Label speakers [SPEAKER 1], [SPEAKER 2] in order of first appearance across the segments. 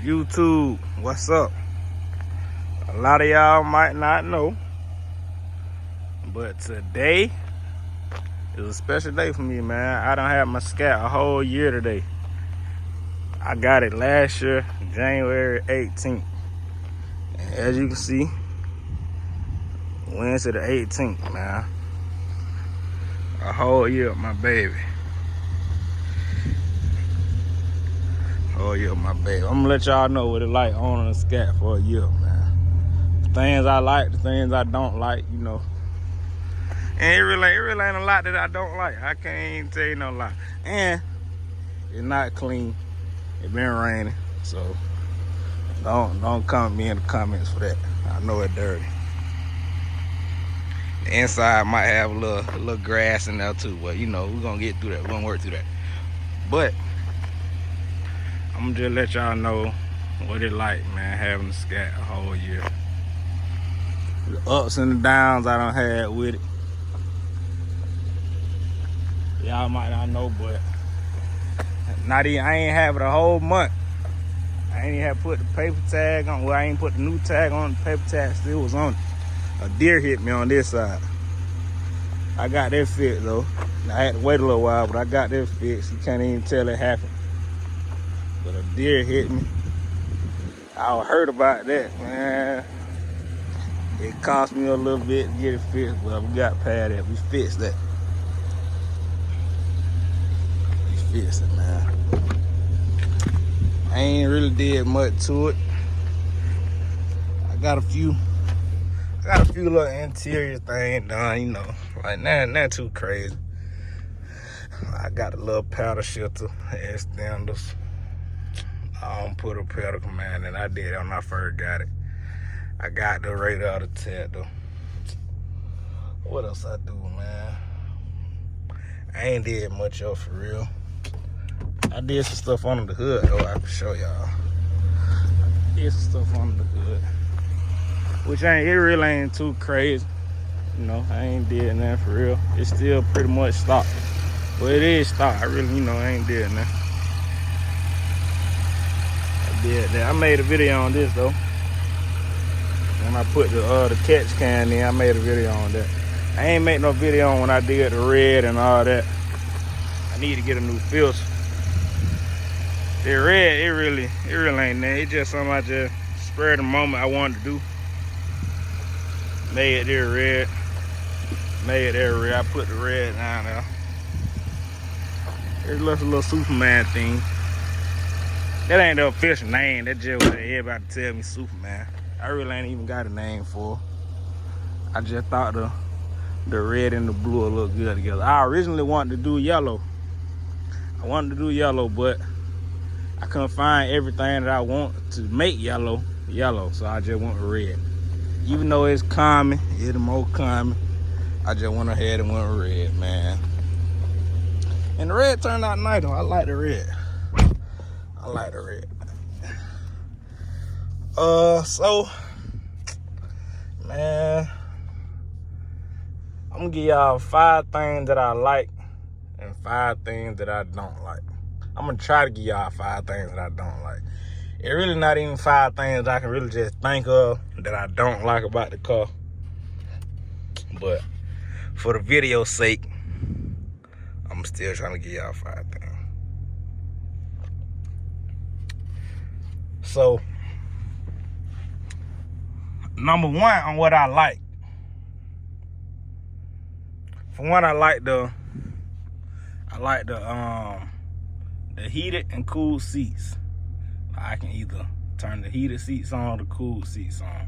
[SPEAKER 1] YouTube, what's up? A lot of y'all might not know, but today is a special day for me, man. I done had my Scat a whole year today. I got it last year, January 18th. And as you can see, Wednesday the 18th, man. A whole year with my baby. Oh yeah, my baby. I'm gonna let y'all know what it like owning a Scat for a year, man. The things I like, the things I don't like, you know. And it really ain't a lot that I don't like. I can't even tell you no lie. And it's not clean. It been raining, so don't come at me in the comments for that. I know it's dirty. The inside might have a little grass in there too, but you know, we're gonna get through that. We're gonna work through that. But I'm gonna just let y'all know what it like, man, having a Scat a whole year. The ups and the downs I done had with it. Y'all might not know, but I ain't have it a whole month. I ain't even have put the paper tag on. Well, I ain't put the new tag on. The paper tag still was on it. A deer hit me on this side. I got that fixed though. I had to wait a little while, but I got that fixed. You can't even tell it happened. But a deer hit me. I was hurt about that, man. It cost me a little bit to get it fixed, but we got past that. We fixed that. We fixed it, man. I ain't really did much to it. I got a few little interior things done, you know, like not too crazy. I got a little paddle shifter, extenders. I don't put a pedal command in. I did when I first got it. I got the radar detector. What else I do, man? I ain't did much of for real. I did some stuff under the hood though. I can show y'all. I did some stuff under the hood, which it really ain't too crazy. You know, I ain't did nothing for real. It's still pretty much stock. Well, it is stock. I really, you know, I ain't did nothing. I did that. I made a video on this though. When I put the catch can in, I made a video on that. I ain't make no video on when I did the red and all that. I need to get a new filter. The red, it really ain't that. It's just something I just spurred the moment I wanted to do. Made it there red. Made it there red. I put the red down there. It's just a little Superman thing. That ain't the official name. That's just what everybody tell me, Superman. I really ain't even got a name for it. I just thought the red and the blue would look good together. I originally wanted to do yellow. I wanted to do yellow, but I couldn't find everything that I want to make yellow, so I just went with red. Even though it's common, it's the most common, I just went ahead and went with red, man. And the red turned out nice though. I like the red. I like the red. So, man, I'm gonna give y'all 5 things that I like and 5 things that I don't like. I'm gonna try to give y'all 5 things that I don't like. It really not even 5 things I can really just think of that I don't like about the car. But for the video's sake, I'm still trying to give y'all 5 things. So, number 1 on what I like. For one, I like the heated and cooled seats. I can either turn the heated seats on or the cooled seats on.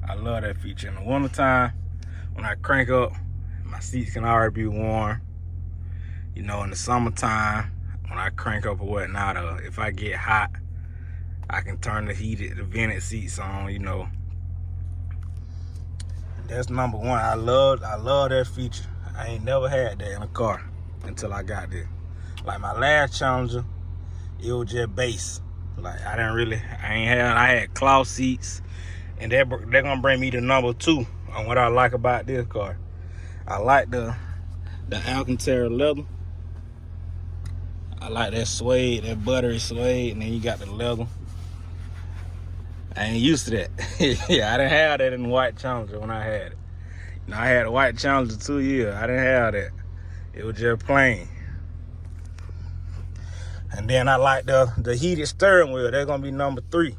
[SPEAKER 1] I love that feature. In the wintertime, when I crank up, my seats can already be warm. You know, in the summertime, when I crank up or whatnot, if I get hot, I can turn the vented seats on, you know. That's number 1. I love that feature. I ain't never had that in a car until I got this. Like my last Challenger, it was just base. Like I had cloth seats, and they're gonna bring me to number 2 on what I like about this car. I like the Alcantara leather. I like that suede, that buttery suede, and then you got the leather. I ain't used to that. Yeah, I didn't have that in the white Challenger when I had it. You know, I had a white Challenger 2 years. I didn't have that. It was just plain. And then I like the heated steering wheel. They're gonna be number 3.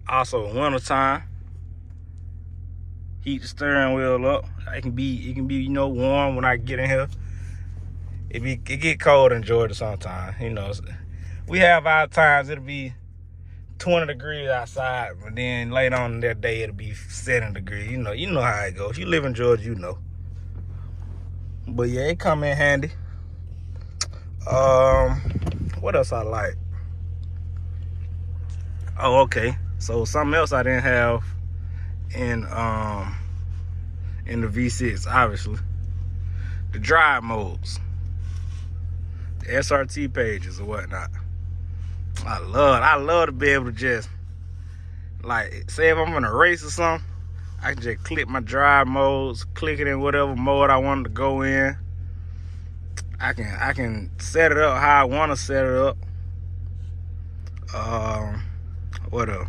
[SPEAKER 1] Also, winter time. Heat the steering wheel up. It can be warm when I get in here. It get cold in Georgia sometimes. We have our times it'll be 20 degrees outside, but then later on in that day it'll be 7 degrees. You know how it goes. If you live in Georgia, you know. But yeah, it come in handy. What else I like? Oh, okay. So something else I didn't have in the V6, obviously. The drive modes. The SRT pages or whatnot. I love to be able to just, like, say if I'm in a race or something, I can just click my drive modes, click it in whatever mode I want to go in. I can set it up how I want to set it up. What else?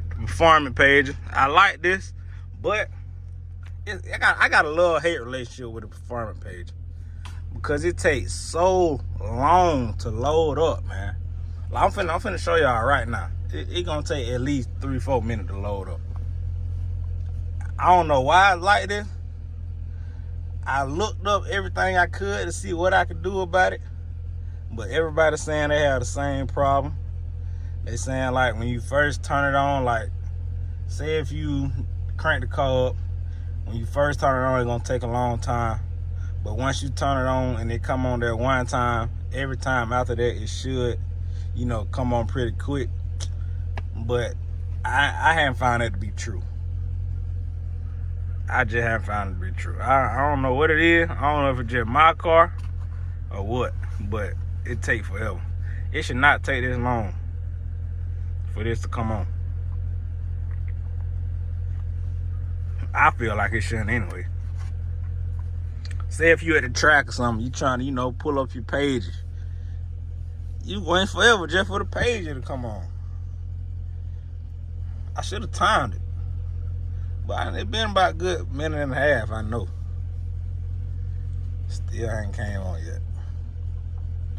[SPEAKER 1] The performance page. I like this, but I got a love-hate relationship with the performance page because it takes so long to load up, man. Like, I'm finna show y'all right now. It gonna take at least 3-4 minutes to load up. I don't know why it's like this. I looked up everything I could to see what I could do about it, but everybody's saying they have the same problem. They saying, like, when you first turn it on, like, say if you crank the car up, when you first turn it on, it's gonna take a long time. But once you turn it on and it come on there one time, every time after that it should, come on pretty quick. But I haven't found that to be true. I just haven't found it to be true. I don't know what it is. I don't know if it's just my car or what, but it takes forever. It should not take this long for this to come on. I feel like it shouldn't anyway. Say if you're at the track or something, you trying to, pull up your pages. You wait forever just for the page to come on. I should have timed it. But it's been about a good minute and a half, I know. Still ain't came on yet.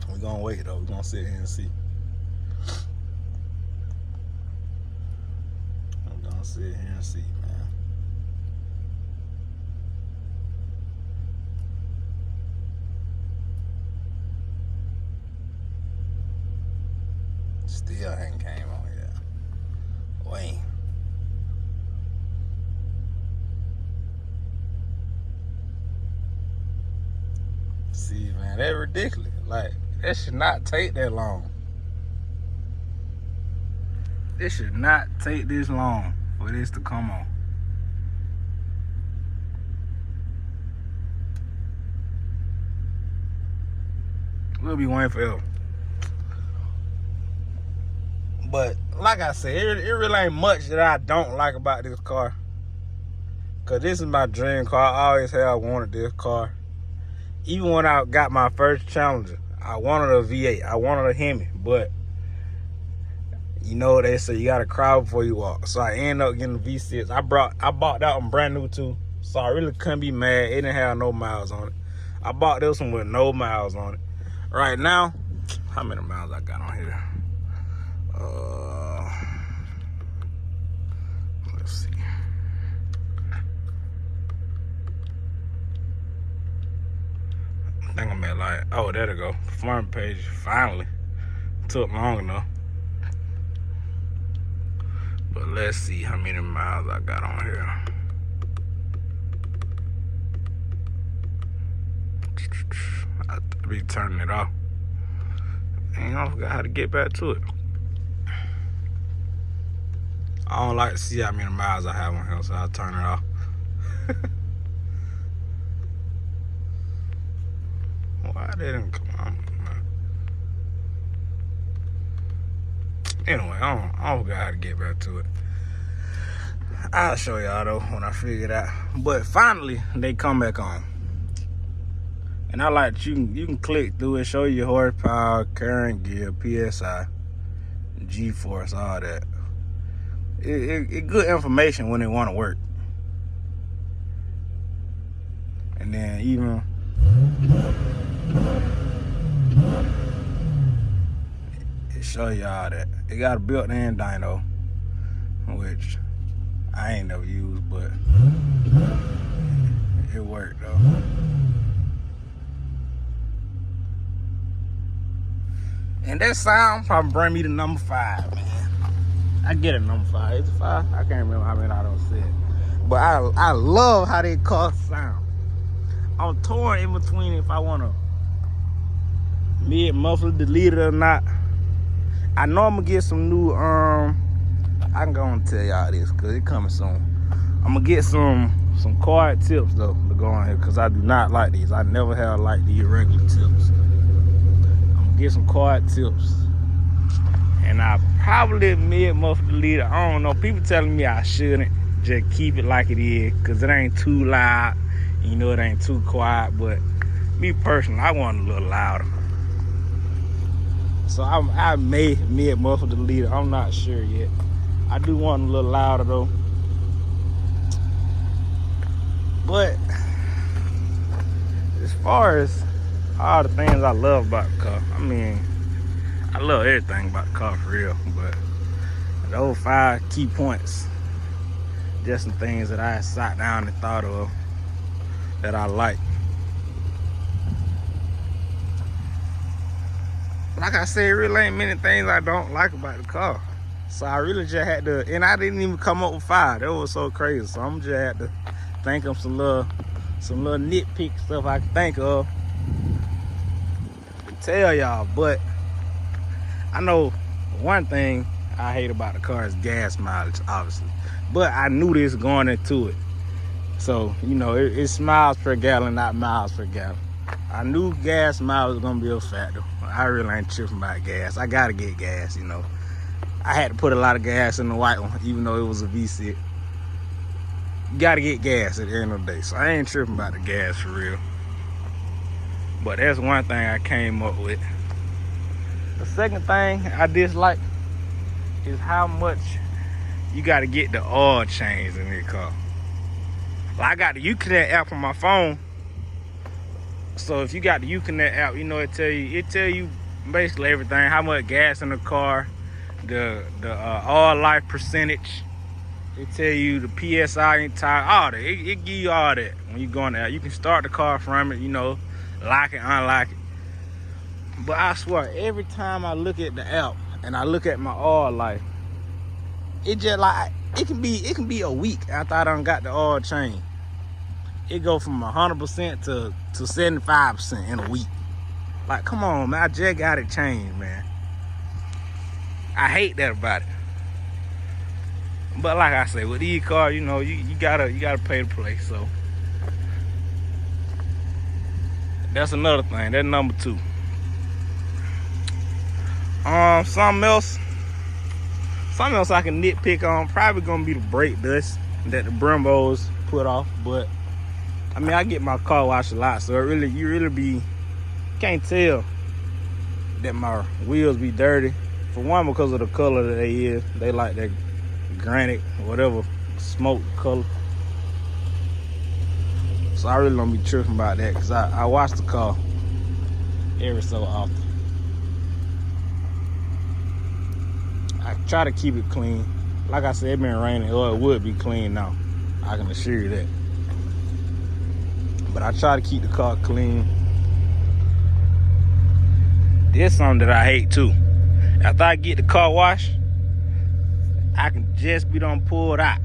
[SPEAKER 1] We're gonna wait though. We're gonna sit here and see. We're gonna sit here and see, man. Still ain't came on yet. Wait. See, man, that's ridiculous. Like, that should not take that long. This should not take this long for this to come on. We'll be waiting forever. But like I said, it really ain't much that I don't like about this car. Cause this is my dream car. I always have wanted this car. Even when I got my first Challenger, I wanted a V8. I wanted a Hemi, but they say you gotta cry before you walk. So I ended up getting the V6. I bought that one brand new too. So I really couldn't be mad. It didn't have no miles on it. I bought this one with no miles on it. Right now, how many miles I got on here? Let's see. I think I'm at like, oh, there we go. Performance page finally. Took long enough. But let's see how many miles I got on here. I be turning it off. Dang, I forgot how to get back to it. I don't like to see how many miles I have on here, so I'll turn it off. Why didn't come on? Anyway, I forgot how to get back to it. I'll show y'all though when I figure it out. But finally, they come back on. And I like that you can click through it, show you your horsepower, current, gear, PSI, G-force, all that. It good information when they want to work. And then even it show you all that. It got a built-in dyno, which I ain't never used, but it worked though. And that sound probably bring me to number 5, man. I get a number 5. It's a 5. I can't remember how many I don't say it. But I love how they call sound. I'm torn in between if I want to mid-muffler delete it or not. I know I'm gonna get some new I can go and tell y'all this because it coming soon. I'm gonna get some quiet tips though to go on here because I do not like these. I never have liked these regular tips. Get some quiet tips, and I probably mid-muffler delete it. I don't know. People telling me I shouldn't. Just keep it like it is, cause it ain't too loud. You know, it ain't too quiet. But me personally, I want it a little louder. So I may mid-muffler delete it. I'm not sure yet. I do want it a little louder though. But as far as all the things I love about the car, I mean, I love everything about the car for real, but those 5 key points, just some things that I sat down and thought of that I like. Like I said, it really ain't many things I don't like about the car. So I really just had to, and I didn't even come up with 5. That was so crazy. So I'm just had to think of some little nitpick stuff I can think of. Tell y'all, but I know one thing I hate about the car is gas mileage, obviously. But I knew this going into it. So, you know, it's miles per gallon, not miles per gallon. I knew gas mileage was gonna be a factor. I really ain't tripping about gas. I gotta get gas, you know. I had to put a lot of gas in the white one, even though it was a V6. You gotta get gas at the end of the day. So I ain't tripping about the gas for real. But that's one thing I came up with. The second thing I dislike is how much you got to get the oil changed in this car. Well, I got the Uconnect app on my phone. So if you got the Uconnect app, you know, it tell you basically everything, how much gas in the car, the oil life percentage. It tell you the PSI in tire, all that. It give you all that when you go on there. You can start the car from it, you know, like it, unlike it. But I swear, every time I look at the app and I look at my oil life, it just like it can be a week after I done got the oil change. It go from 100% to 75% in a week. Like, come on, man, I just got it changed, man. I hate that about it. But like I say, with these cars, you know, you gotta pay to play. So that's another thing. That's number 2. Something else I can nitpick on, probably gonna be the brake dust that the Brembos put off. But I mean, I get my car washed a lot, so you really can't tell that my wheels be dirty. For one, because of the color that they is. They like that granite, whatever, smoke color. So I really don't be tripping about that, because I wash the car every so often. I try to keep it clean. Like I said, it been raining, or it would be clean now. I can assure you that. But I try to keep the car clean. There's something that I hate too. After I get the car washed, I can just be done pulled out.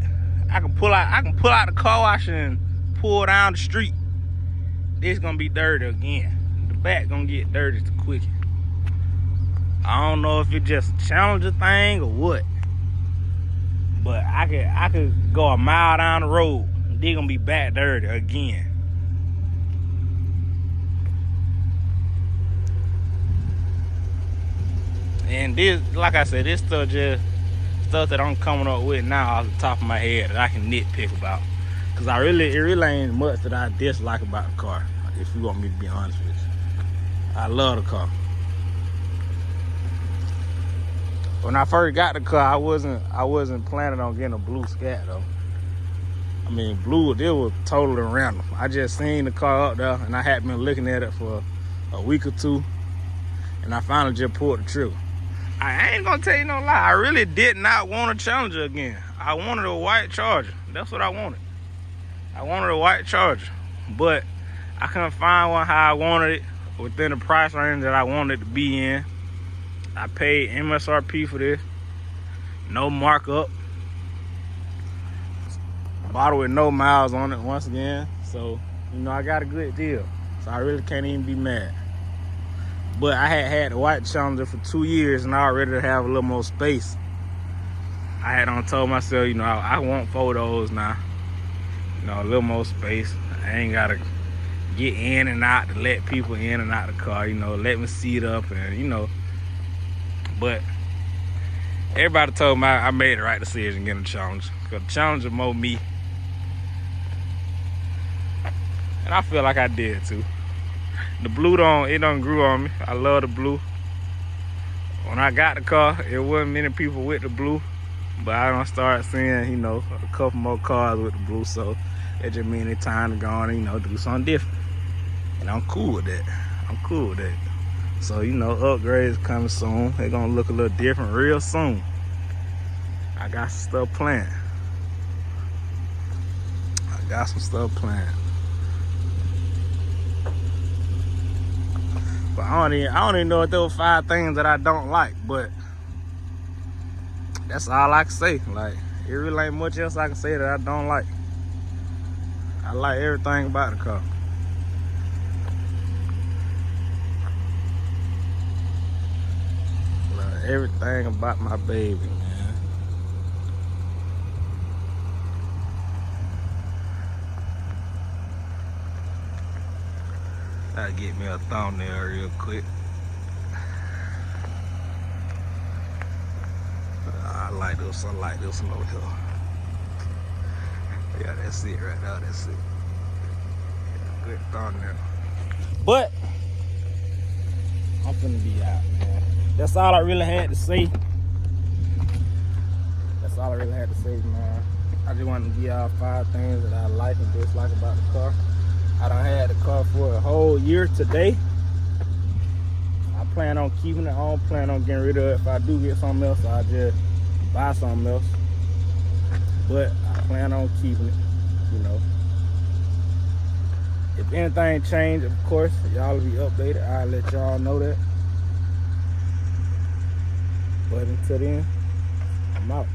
[SPEAKER 1] I can pull out the car wash and pull down the street. It's gonna be dirty again. The back gonna get dirty too quick. I don't know if it's just a Challenger thing or what, but I could go a mile down the road and they're gonna be back dirty again. And this, like I said, this stuff just stuff that I'm coming up with now off the top of my head that I can nitpick about. Cause it really ain't much that I dislike about the car. if you want me to be honest with you. I love the car. When I first got the car, I wasn't planning on getting a blue Scat though. I mean, blue, it was totally random. I just seen the car up there, and I had been looking at it for a week or two, and I finally just pulled the trigger. I ain't gonna tell you no lie. I really did not want a Challenger again. I wanted a white Charger. That's what I wanted. I wanted a white Charger, but I couldn't find one how I wanted it within the price range that I wanted it to be in. I paid MSRP for this, no markup. Bottle with no miles on it once again. So, you know, I got a good deal. So I really can't even be mad. But I had the white Challenger for 2 years and I already have a little more space. I had told myself, you know, I want photos now. You know, a little more space. I ain't gotta get in and out to let people in and out the car, you know, let me seat up and, you know. But everybody told me I made the right decision getting a Challenger. Because the Challenger more me. And I feel like I did too. The blue don't grew on me. I love the blue. When I got the car, it wasn't many people with the blue. But I don't start seeing, you know, a couple more cars with the blue. So it just means it's time to go on and, you know, do something different. And I'm cool with that. I'm cool with that. So, you know, upgrades coming soon. They're gonna look a little different real soon. I got some stuff planned. But I don't even know if there were 5 things that I don't like, but that's all I can say. Like, it really ain't much else I can say that I don't like. I like everything about the car. Love everything about my baby, man. I'll get me a thumbnail real quick. I like this one over here. Yeah, that's it right now, that's it. Yeah, good thumbnail. But I'm finna be out, man. That's all I really had to say. Man. I just wanted to give y'all 5 things that I like and dislike about the car. I done had the car for a whole year today. I plan on keeping it. I don't plan on getting rid of it. If I do get something else, I'll just buy something else. But I plan on keeping it, you know. If anything change, of course, y'all will be updated. I'll let y'all know that. But until then, I'm out.